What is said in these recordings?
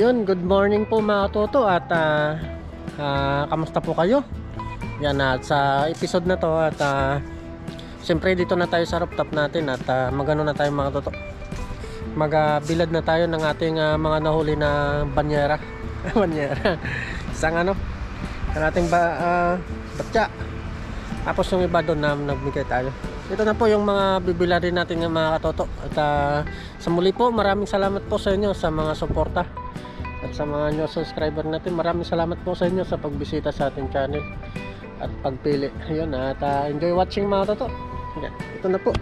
Yun, good morning po mga toto at kamusta po kayo? Yan at sa episode na to at siyempre dito na tayo sa rooftop natin at magano na tayo mga toto. Magbilad na tayo ng ating mga nahuli na banyera. Banyera. Isang ang ating batya. Tapos yung iba doon na nagbigay tayo. Ito na po yung mga bibilarin natin ng mga katoto. At sa muli po, maraming salamat po sa inyo sa mga suporta. At sa mga new subscriber natin, maraming salamat po sa inyo sa pagbisita sa ating channel at pagpili. Ayun, at enjoy watching mga toto. Yan, ito na po.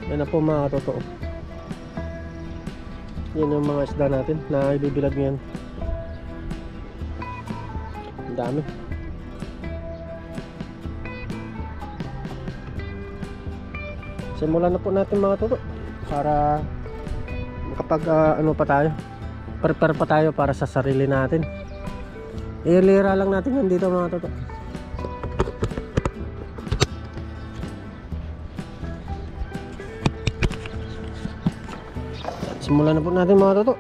Yan na po mga toto. Yan yung mga isda natin na ibibilad ngayon. Ang dami. Simulan na po natin mga toto para makapag ano pa tayo, prepare pa tayo para sa sarili natin. Ilira lang natin yan dito mga toto. Simulan na po natin mga toto.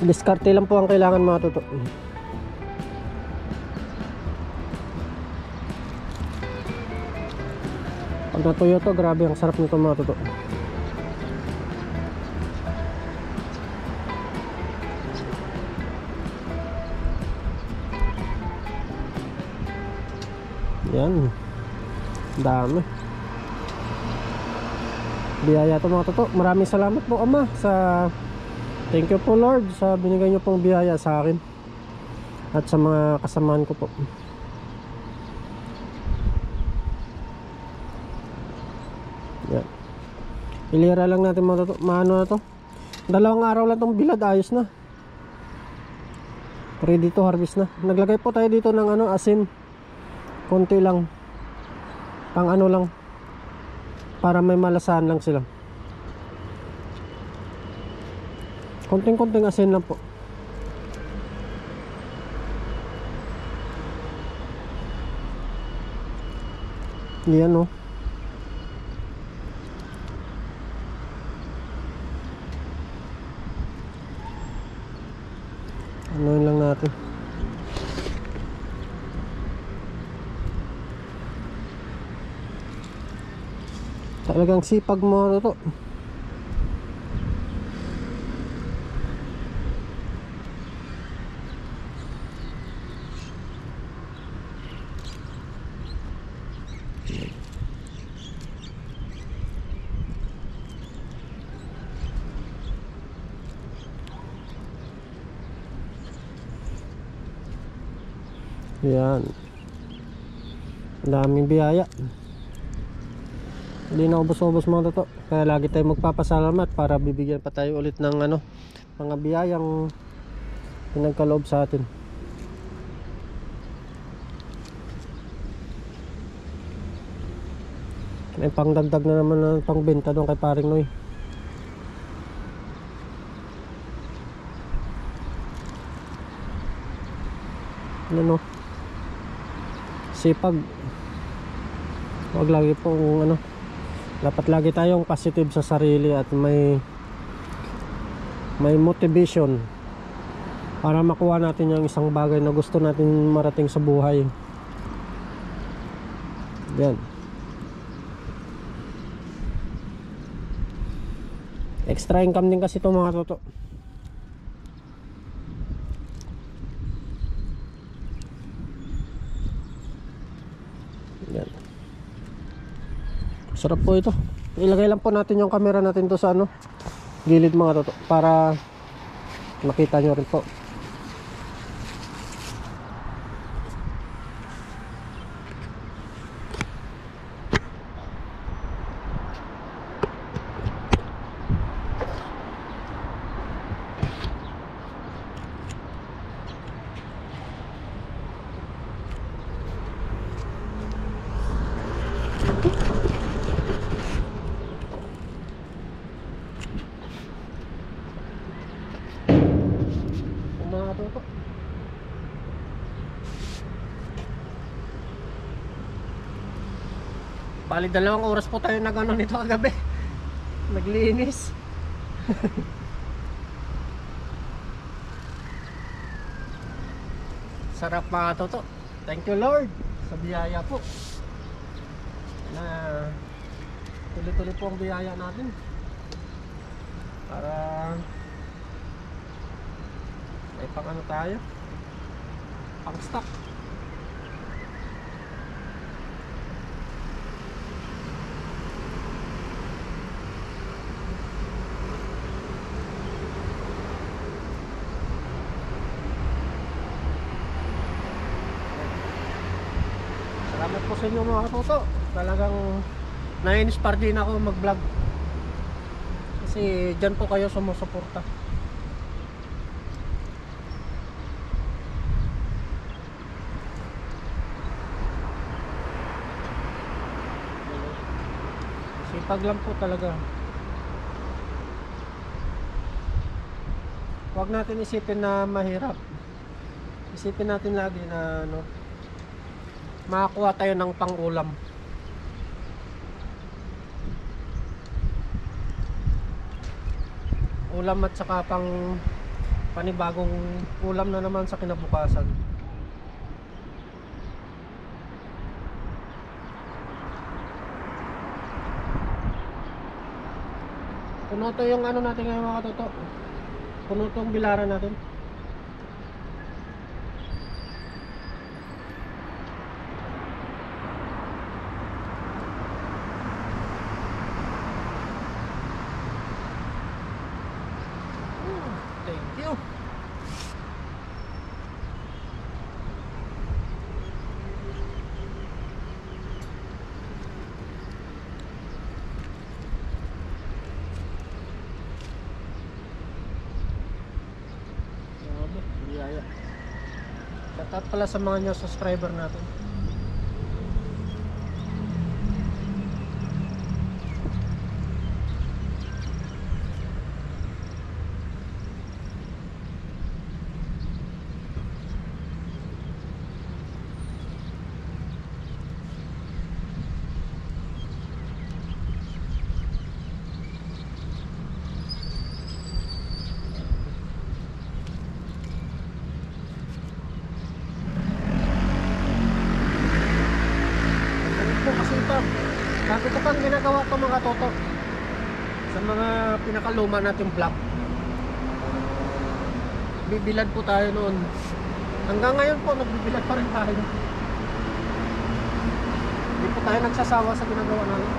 Diskarte lang po ang kailangan mga toto. Pag natuyo to, grabe ang sarap nito mga toto. Yan, dami biyaya to mga toto. Maraming salamat po Ama sa thank you po Lord sa binigay nyo pong biyaya sa akin at sa mga kasamahan ko po. Yan. Ilira lang natin mga toto. Maano na to, 2 araw lang tong bilad, ayos na, ready to harvest na. Naglagay po tayo dito ng asin, konti lang, pang lang, para may malasahan lang sila. Konting asin lang po. Yan ano lang natin. Talagang sipag mo to. Yan, daming biyaya, hindi na ubos-ubos mga toto. Kaya lagi tayo magpapasalamat para bibigyan pa tayo ulit ng mga biyayang pinagkaloob sa atin. May pangdagdag na naman ng pangbenta doon kay paring Noy. Sipag. Huwag lagi pong dapat lagi tayong positive sa sarili at may motivation para makuha natin yung isang bagay na gusto natin marating sa buhay. Yan. Extra income din kasi ito mga toto. Yan. Sarap po ito. Ilagay lang po natin yung camera natin to sa gilid mga toto para makita nyo rin po. Mga toto. Bali 2 oras po tayo nag-ano nito kagabi. Naglinis. Sarap mga toto. Thank you Lord sa biyaya po. Na tuloy-tuloy po ang biyaya natin. Para may pang ano tayo. Pang stock. Salamat po sa inyo mga katoto. Talagang na-inspire din ako mag-vlog. Kasi dyan po kayo sumusuporta. Sipag lang po talaga. Huwag natin isipin na mahirap. Isipin natin lagi na ano, makakuha tayo ng pang-ulam. Ulam at saka pang panibagong ulam na naman sa kinabukasan. Puno to yung ano natin ngayon mga katoto. Puno to yung bilaran natin. Thank you. Biyaya. Shout out pala sa mga new subscriber natin. Kasi ito, dati ko pang ginagawa ito mga toto sa mga pinakaluma nating vlog. Bibilad po tayo noon. Hanggang ngayon po nagbibilad pa rin tayo. Hindi po tayo nagsasawa sa ginagawa natin.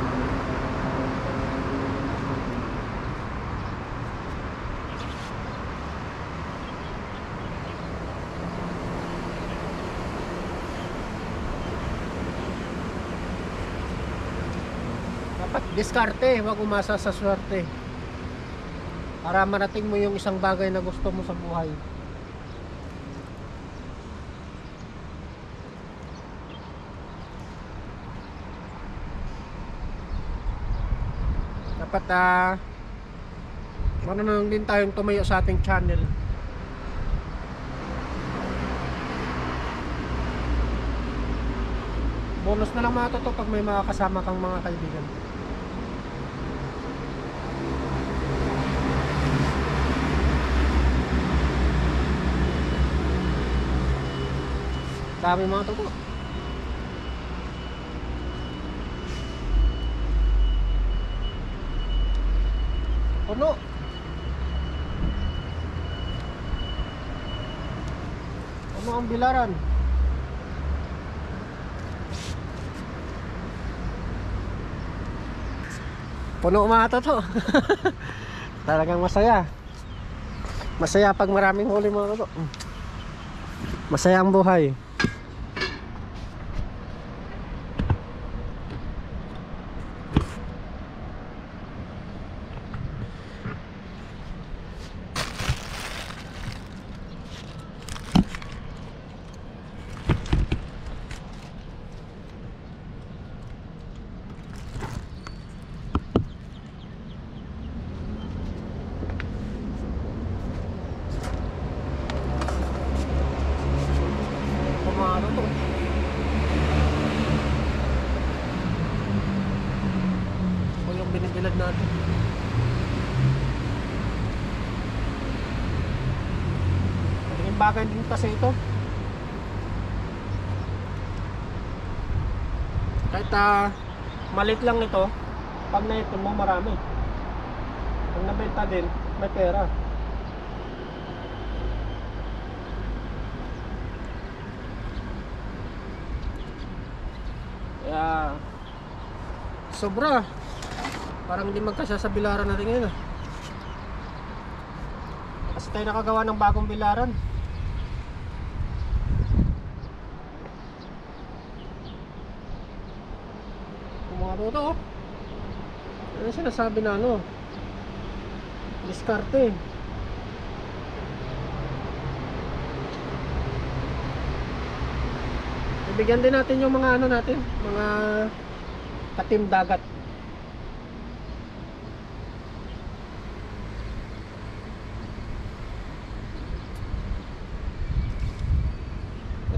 Dapat diskarte, huwag umasa sa swerte. Para marating mo yung isang bagay na gusto mo sa buhay. Dapat marunong din tayong tumayo sa ating channel. Bonus na lang mga toto pag may makakasama kang mga kaibigan. Dami mga toto. Puno. Puno ang bilaran. Puno mga toto. Talagang masaya. Masaya pag maraming huli mga toto. Masaya ang buhay. bagay din kasi ito. Kahit malit lang ito, pag naipon mo marami. Pag nabenta din, may pera. Kaya sobra. Parang hindi magkasya sa bilaran natin ngayon. Kasi tayo nakagawa ng bagong bilaran. Kumaro to, oh. Ano sinasabi na ano? Diskarte. Ibigyan din natin yung mga ano natin, mga katim dagat.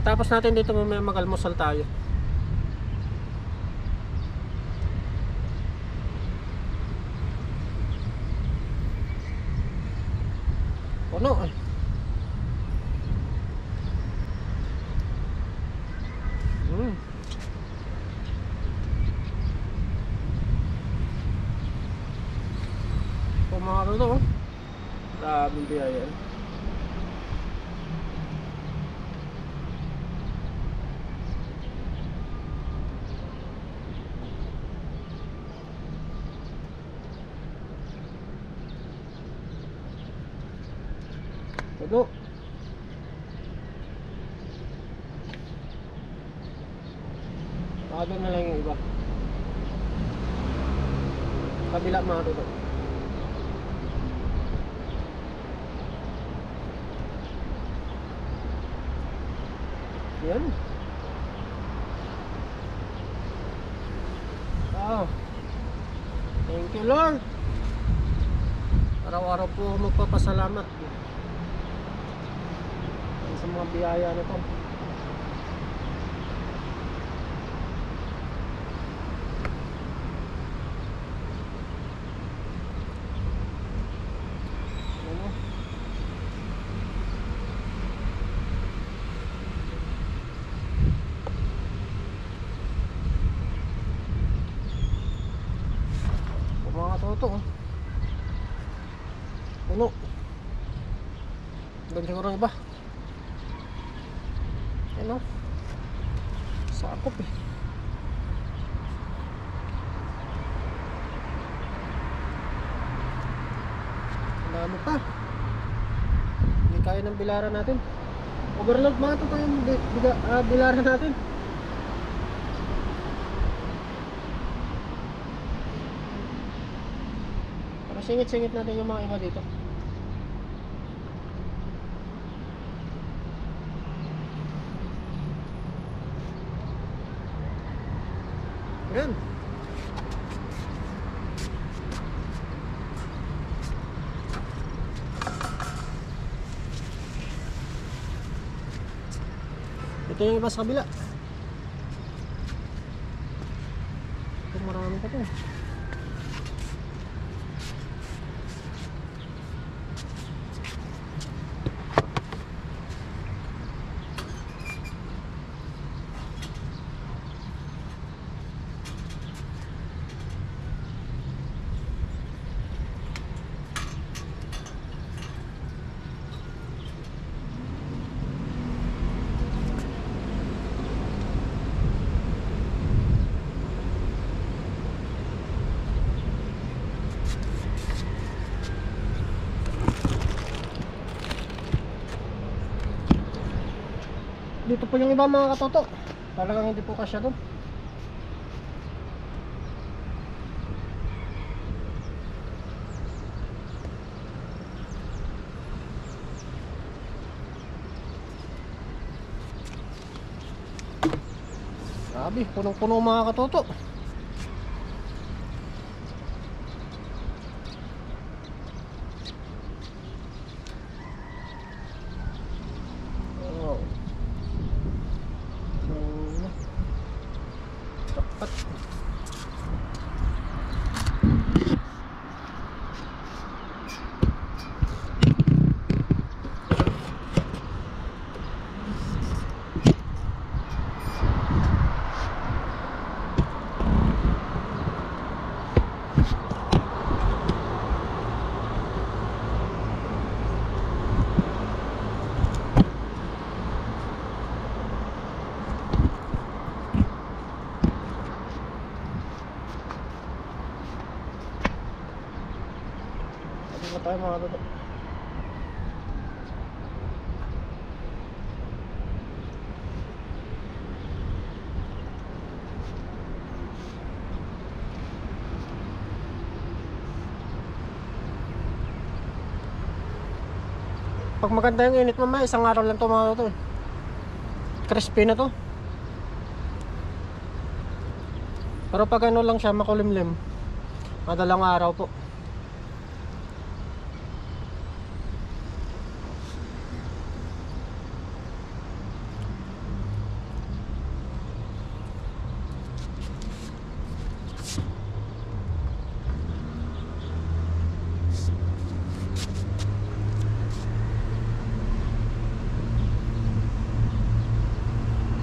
Tapos natin dito mamaya mag-almusal tayo. Puno eh. Pumaro to, oh. Daming biyaya. Puno. Baka doon na lang yung iba. Kabila mga tuto. Yan. Oh. Thank you, Lord. Araw-araw po ako magpapasalamat sa mga biyaya na to. Mga toto, oh. Puno. Doon siguro iba. Ano? Sakop eh. Dami pa. Hindi kaya ng bilaran natin. Overload mga ito yung bilaran natin. Para singit-singit natin yung mga iba dito. Yan. Ito yung iba sa kabila. Ito marami pa ito. Dito po yung iba mga katoto. Talagang hindi po kasya doon. Grabe, punong-puno mga katoto. tayo mga toto. Pag maganda yung init mamaya, isang araw lang to mga toto. Crispy na to. Pero pag ano lang siya, makulimlim, madalang araw po.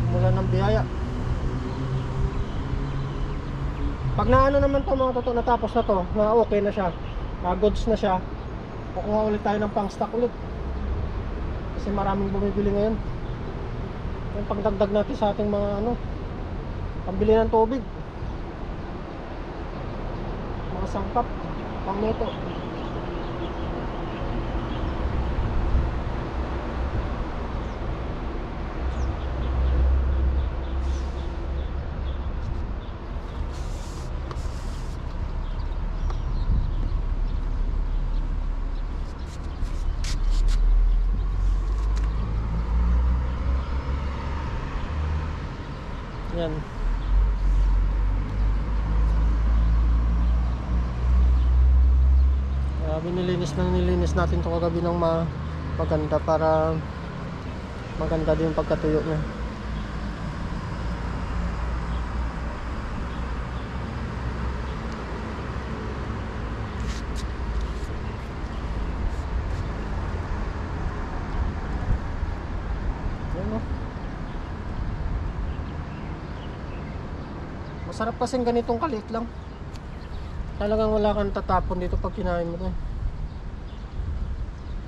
Mula ng biyaya. Pag naano naman to mga toto, natapos na to, na okay na siya, goods na siya, kukuha ulit tayo ng pang stock ulit. Kasi maraming bumibili ngayon. Yung pagdagdag natin sa ating mga ano, pambili ng tubig, mga sangkap, pang neto. Yan. Nilinis natin to kagabi ng maganda para maganda din yung pagkatuyo niya. Yan, masarap kasing ganitong kaliit lang. Talagang wala kang tatapon dito pag kinain mo to.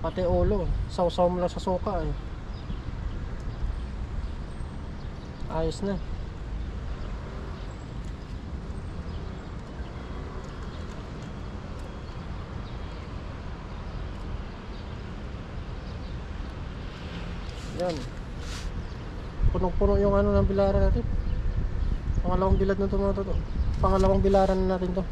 Pati ulo, sausaw mo lang sa suka eh. Ayos na. Yan. Punong-puno yung ano ng bilaran natin. Pangalawang bilad na ito mga toto. Pangalawang bilaran na natin to.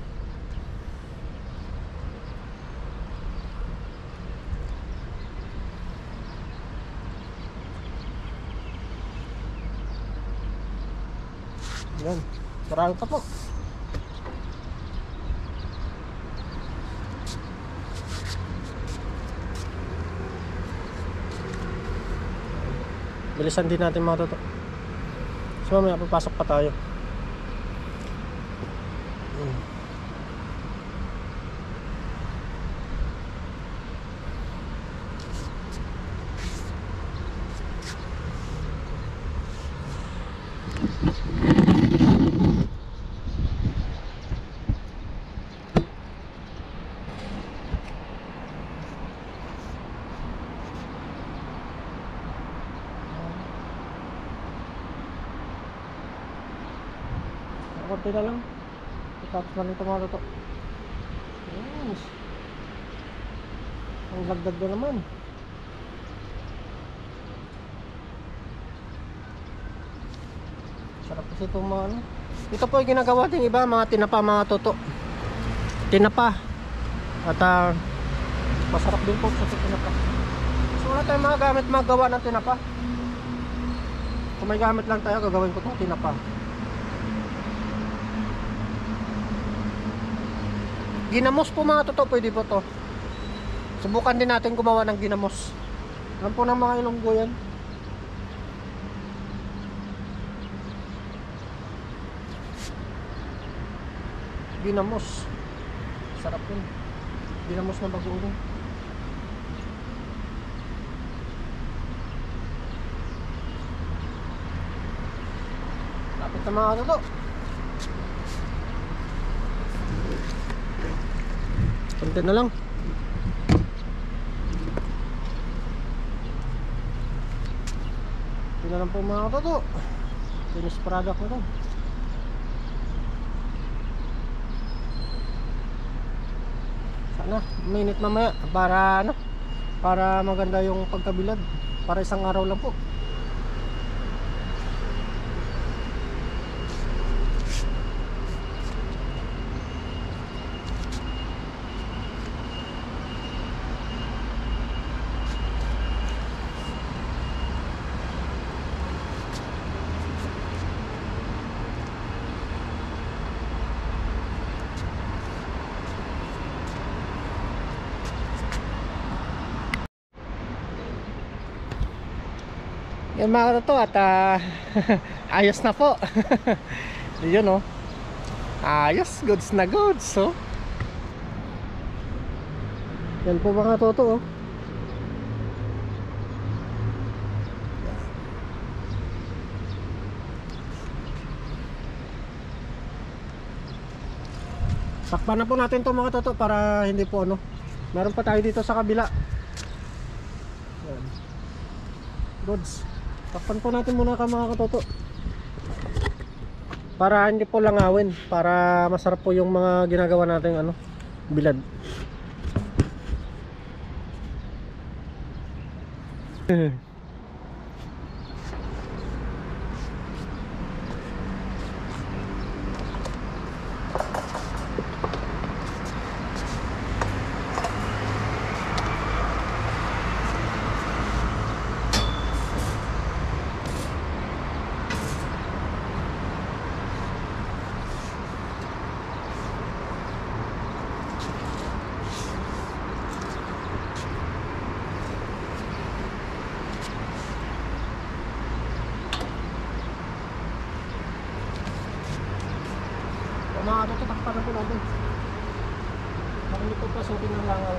Yan. Marami pa po. Bilisan din natin mga toto. So mamaya papasok pa tayo. Konti na lang. Tapos na rin ito mga toto. Yes. Ang lagdag na naman. Sarap kasi itong mga ano. Ito po yung ginagawa din iba, mga tinapa mga toto. Tinapa. At masarap din po sa tinapa. So wala tayong mga gamit magawa ng tinapa. Kung may gamit lang tayo, gagawin ko itong tinapa. Ginamos po mga toto, pwede po to. Subukan din natin gumawa ng ginamos. Alam po ng mga Ilonggo yan. Ginamos. Sarap yun. Ginamos na bagoong. Lapit na mga toto. Konti na lang. Ito na lang po mga toto. Finished product na to. minute mamaya para ano, para maganda yung pagkabilad, para isang araw lang po. Yan mga to at ayos na po. Yun oh. Ayos, goods na goods. So yan po mga toto oh. Sakpan na po natin to mga toto para hindi po ano. Meron pa tayo dito sa kabila. Yan. Goods. Takpan po natin muna ka mga katoto para hindi po langawin, para masarap po yung mga ginagawa natin ano, bilad. Mga katoto, takpan na po natin. Baka hindi po pasukin ng langaw.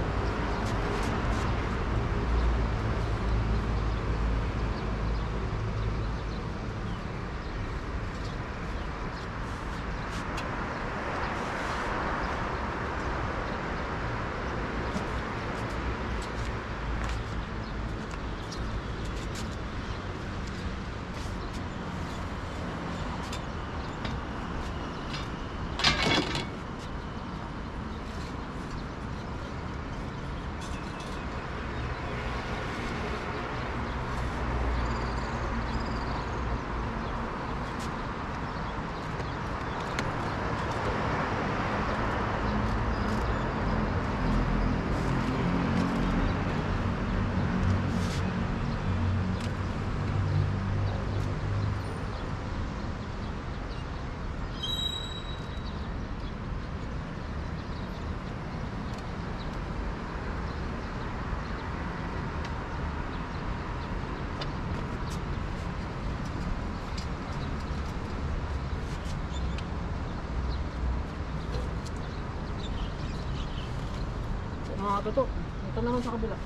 Mga katoto, ito naman sa kabila.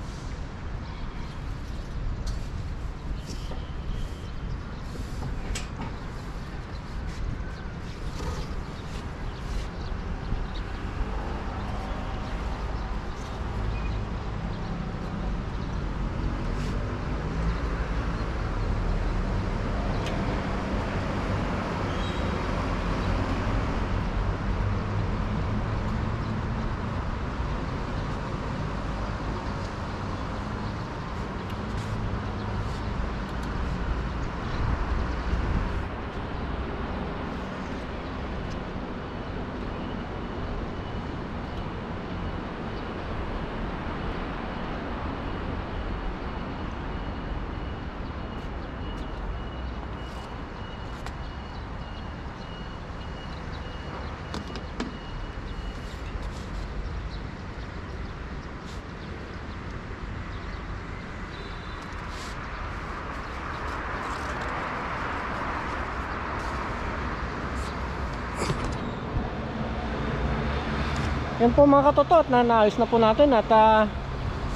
Yan po mga katoto, at naayos na po natin at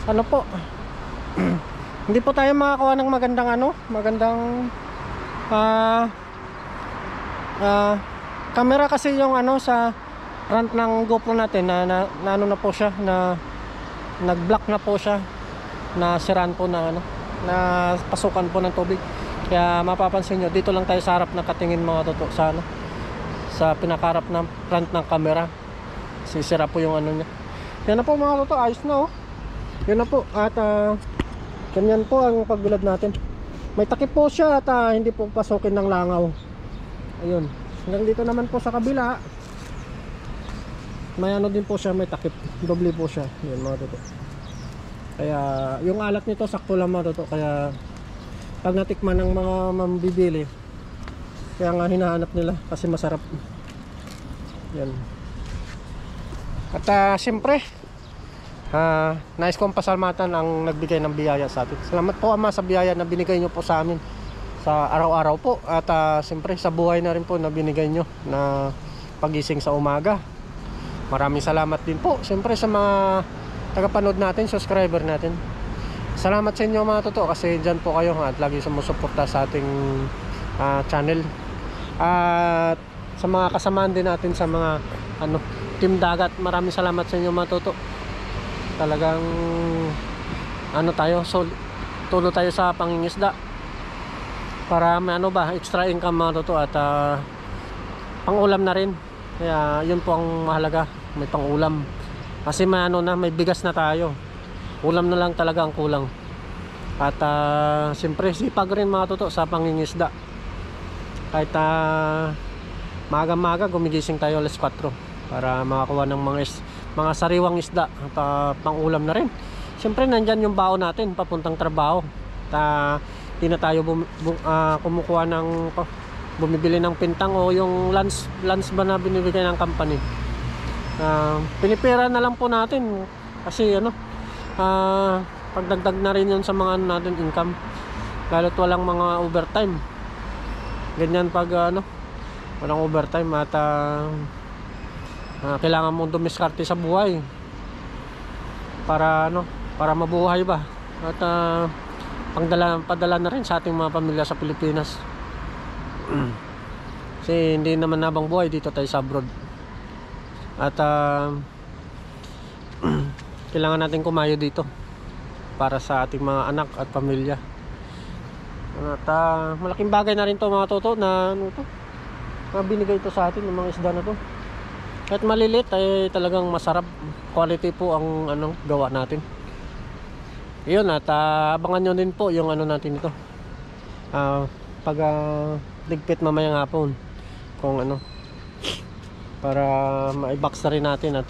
ano po hindi po tayo makakuha ng magandang ano, magandang camera kasi yung ano sa front ng GoPro natin na ano na po siya, na nag-block na po siya, na siraan po ng ano, na pasukan po ng tubig. Kaya mapapansin nyo, dito lang tayo sa harap nakatingin mga katoto, sa ano, sa pinakarap ng front ng camera. Sisira po yung ano niya. Yan na po mga toto, ayos na oh. Yan na po. At ganyan po ang pagbilad natin. May takip po siya at hindi po pasukin ng langaw. Ayun. Hanggang dito naman po sa kabila. May ano din po siya, may takip. Doble po siya. Yan mga toto. Kaya yung alat nito sakto lang mga toto. Kaya pag natikman ng mga mambibili, kaya nga hinahanap nila kasi masarap. Yan. At siyempre nais kong pasalamatan ang nagbigay ng biyaya sa atin. Salamat po Ama sa biyaya na binigay nyo po sa amin sa araw-araw po. At siyempre sa buhay na rin po na binigay nyo na pagising sa umaga. Maraming salamat din po siyempre sa mga tagapanood natin, subscriber natin. Salamat sa inyo mga totoo kasi dyan po kayo at lagi sumusuporta sa ating channel. At sa mga kasamaan din natin sa mga Team Dagat, maraming salamat sa inyo mga totoo. Talagang tayo, tulo tayo sa pangingisda para may extra income mga totoo at pang-ulam na rin. Kaya yun po ang mahalaga, may pang-ulam. Kasi may bigas na tayo. Ulam na lang talaga ang kulang. At siyempre sipag rin mga totoo sa pangingisda. Kahit maga-maga gumigising tayo alas 4 para makakuha ng mga sariwang isda at pang-ulam na rin. Siyempre nandyan yung baon natin papuntang trabaho. Di na tayo kumukuha ng bumibili ng pintang o yung lunch ba na binibigay ng company. Pinipera na lang po natin kasi pagdagdag na rin yun sa mga natin income, lalo't walang mga overtime. Ganyan pag walang overtime at kailangan mong dumiskarte sa buhay para para mabuhay ba at padala na rin sa ating mga pamilya sa Pilipinas. Kasi hindi naman nabang buhay dito tayo sa abroad. At kailangan natin kumayo dito para sa ating mga anak at pamilya. At malaking bagay na rin to mga toto na binigay ito sa atin ng mga isda na to. At malilit ay talagang masarap. Quality po ang gawa natin. Yun, at abangan nyo din po yung natin ito pag ligpit mamayang hapon kung para ma-box na rin natin at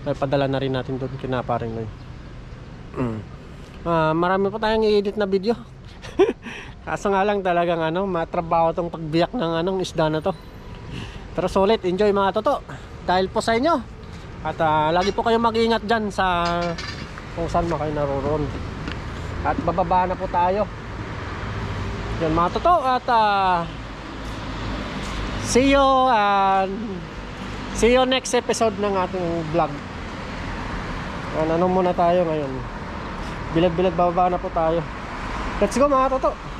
may padala na rin natin doon kinaparing na yun. Marami pa tayong i-edit na video. Kaso nga lang talagang matrabaho tong pagbiyak ng isda na to. Pero solid, enjoy mga toto dahil po sa inyo. At lagi po kayo mag-ingat dyan sa kung saan mo kayo naroon. At bababa na po tayo. Yan mga toto. At see you next episode ng ating vlog. Muna tayo ngayon. Bilad-bilad bababa na po tayo. Let's go mga toto.